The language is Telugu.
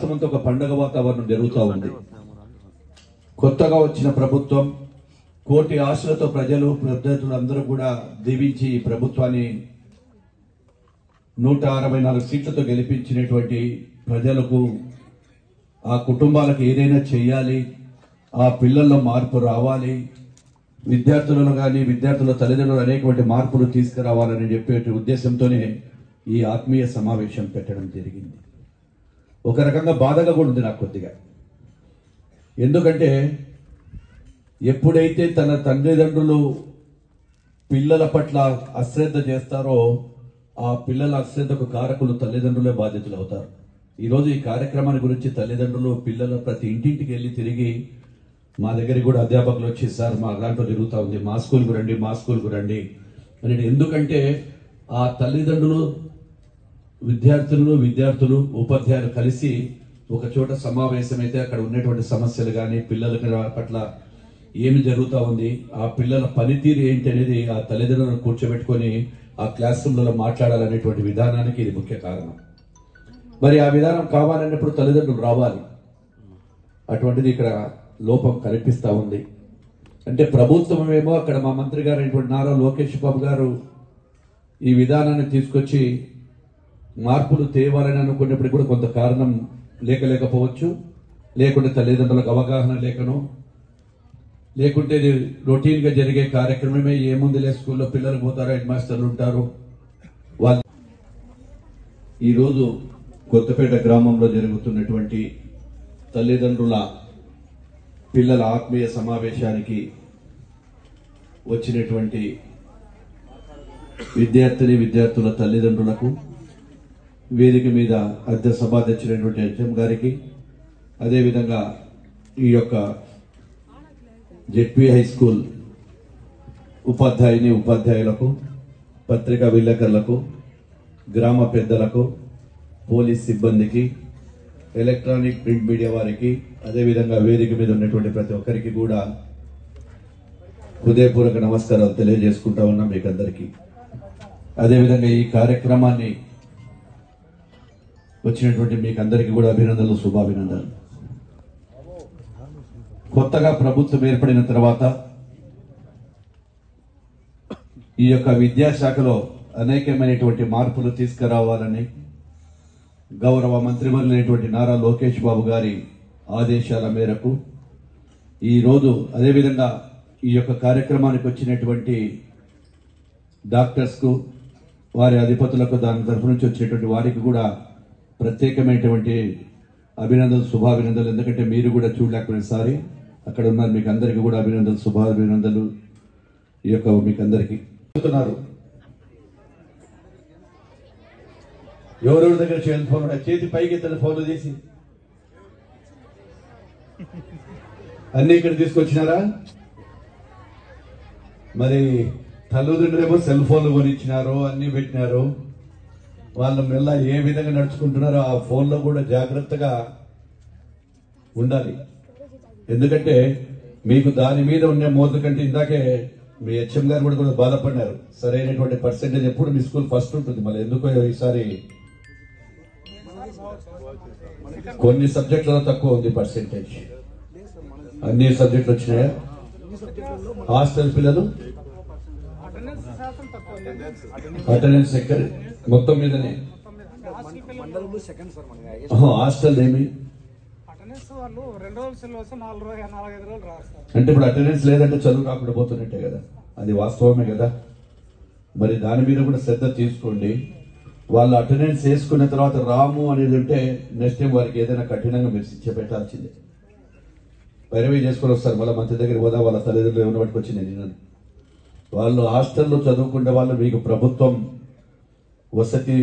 రాష్ట్రమంతా ఒక పండగ వాతావరణం జరుగుతూ ఉంది. కొత్తగా వచ్చిన ప్రభుత్వం కోటి ఆశలతో ప్రజలు విద్యార్థులు అందరూ కూడా దీవించి ఈ ప్రభుత్వాన్ని 164 సీట్లతో గెలిపించినటువంటి ప్రజలకు ఆ కుటుంబాలకు ఏదైనా చేయాలి, ఆ పిల్లల్లో మార్పు రావాలి, విద్యార్థులలో కానీ విద్యార్థుల తల్లిదండ్రులు అనేకటువంటి మార్పులు తీసుకురావాలని చెప్పే ఉద్దేశంతోనే ఈ ఆత్మీయ సమావేశం పెట్టడం జరిగింది. ఒక రకంగా బాధగా కూడా ఉంది నాకు కొద్దిగా. ఎందుకంటే ఎప్పుడైతే తన తల్లిదండ్రులు పిల్లల పట్ల అశ్రద్ధ చేస్తారో ఆ పిల్లల అశ్రద్ధకు కారకులు తల్లిదండ్రులే బాధ్యతలు అవుతారు. ఈరోజు ఈ కార్యక్రమాన్ని గురించి తల్లిదండ్రులు పిల్లల ప్రతి ఇంటింటికి వెళ్ళి తిరిగి మా దగ్గరికి కూడా అధ్యాపకులు వచ్చి సార్ మా దాంట్లో జరుగుతూ ఉంది, మా స్కూల్కు రండి అని. ఎందుకంటే ఆ తల్లిదండ్రులు విద్యార్థులు ఉపాధ్యాయులు కలిసి ఒక చోట సమావేశమైతే అక్కడ ఉన్నటువంటి సమస్యలు కానీ పిల్లల పట్ల ఏమి జరుగుతూ ఉంది, ఆ పిల్లల పనితీరు ఏంటి అనేది ఆ తల్లిదండ్రులను కూర్చోబెట్టుకొని ఆ క్లాస్ రూమ్లలో మాట్లాడాలనేటువంటి విధానానికి ఇది ముఖ్య కారణం. మరి ఆ విధానం కావాలన్నప్పుడు తల్లిదండ్రులు రావాలి. అటువంటిది ఇక్కడ లోపం కనిపిస్తా ఉంది. అంటే ప్రభుత్వం ఏమో అక్కడ మా మంత్రి గారు అయినటువంటి నారా లోకేష్ బాబు గారు ఈ విధానాన్ని తీసుకొచ్చి మార్పులు తేవాలని అనుకున్నప్పుడు కూడా కొంత కారణం లేకపోవచ్చు, లేకుంటే తల్లిదండ్రులకు అవగాహన లేకనో, లేకుంటే ఇది రొటీన్ గా జరిగే కార్యక్రమమే, ఏముందిలే స్కూల్లో పిల్లలు పోతారు, హెడ్ మాస్టర్లు ఉంటారు. వాళ్ళు ఈరోజు కొత్తపేట గ్రామంలో జరుగుతున్నటువంటి తల్లిదండ్రుల పిల్లల ఆత్మీయ సమావేశానికి వచ్చినటువంటి విద్యార్థుల తల్లిదండ్రులకు, వేదిక మీద అధ్యక్ష సభాధ్యక్షుడైనటువంటి హెచ్ఎం గారికి, అదేవిధంగా ఈ యొక్క జెడ్పీ హై స్కూల్ ఉపాధ్యాయులకు, పత్రికా విలేకరులకు, గ్రామ పెద్దలకు, పోలీస్ సిబ్బందికి, ఎలక్ట్రానిక్ ప్రింట్ మీడియా వారికి, అదేవిధంగా వేదిక మీద ఉన్నటువంటి ప్రతి ఒక్కరికి కూడా హృదయపూర్వక నమస్కారాలు తెలియజేసుకుంటా ఉన్నాం మీకు అందరికీ. అదేవిధంగా ఈ కార్యక్రమాన్ని వచ్చినటువంటి మీకు అందరికీ కూడా అభినందనలు, శుభాభినందనలు. కొత్తగా ప్రభుత్వం ఏర్పడిన తర్వాత ఈ యొక్క విద్యాశాఖలో అనేకమైనటువంటి మార్పులు తీసుకురావాలని గౌరవ మంత్రివర్యులైనటువంటి నారా లోకేష్ బాబు గారి ఆదేశాల మేరకు ఈరోజు, అదేవిధంగా ఈ యొక్క కార్యక్రమానికి వచ్చినటువంటి డాక్టర్స్ కు, వారి అధిపతులకు, దాని తరఫు నుంచి వచ్చినటువంటి వారికి కూడా ప్రత్యేకమైనటువంటి అభినందనలు, శుభాభినందనలు. ఎందుకంటే మీరు కూడా చూడలేకపోయినసారి అక్కడ ఉన్నారు, మీకు అందరికీ కూడా అభినందనలు, శుభాభినందనలు. ఈ యొక్క మీకు అందరికీ చెప్తున్నారు. ఎవరెవరి దగ్గర సెల్ ఫోన్ ఉన్నాయి, చేతి పైకి ఎత్తిన ఫోన్లు తీసి అన్ని ఇక్కడ తీసుకొచ్చినారా? మరి తల్లిదండ్రులేమో సెల్ ఫోన్లు కొనిచ్చినారు, అన్ని పెట్టినారు. వాళ్ళ మెల్ల ఏ విధంగా నడుచుకుంటున్నారో ఆ ఫోన్లో కూడా జాగ్రత్తగా ఉండాలి. ఎందుకంటే మీకు దాని మీద ఉండే మోజు కంటే ఇందాకే మీ హెచ్ఎం గారు కూడా బాధపడినారు. సరైనటువంటి పర్సెంటేజ్ ఎప్పుడు మీ స్కూల్ ఫస్ట్ ఉంటుంది, మళ్ళీ ఎందుకో ఈసారి కొన్ని సబ్జెక్టులలో తక్కువ ఉంది పర్సెంటేజ్. అన్ని సబ్జెక్టులు వచ్చినాయా? హాస్టల్ పిల్లలు అటెండెన్స్ ఎక్కడ మొత్తం మీదనే? హాస్టల్ ఏమి అంటే ఇప్పుడు అటెండెన్స్ లేదంటే చదువు కాకుండా పోతున్నట్టే కదా, అది వాస్తవమే కదా. మరి దాని మీద కూడా శ్రద్ధ తీసుకోండి. వాళ్ళు అటెండెన్స్ వేసుకున్న తర్వాత రాము అనేది ఉంటే నెక్స్ట్ టైం వారికి ఏదైనా కఠినంగా మీరు శిక్ష పెట్టాల్సిందే. వెరవీ చేసుకొని వస్తారు, మళ్ళీ మంత్రి దగ్గర పోదా వాళ్ళ తల్లిదండ్రులు ఏమైనా పట్టుకొచ్చింది. నేను వాళ్ళు హాస్టల్లో చదువుకునే వాళ్ళు మీకు ప్రభుత్వం వసతి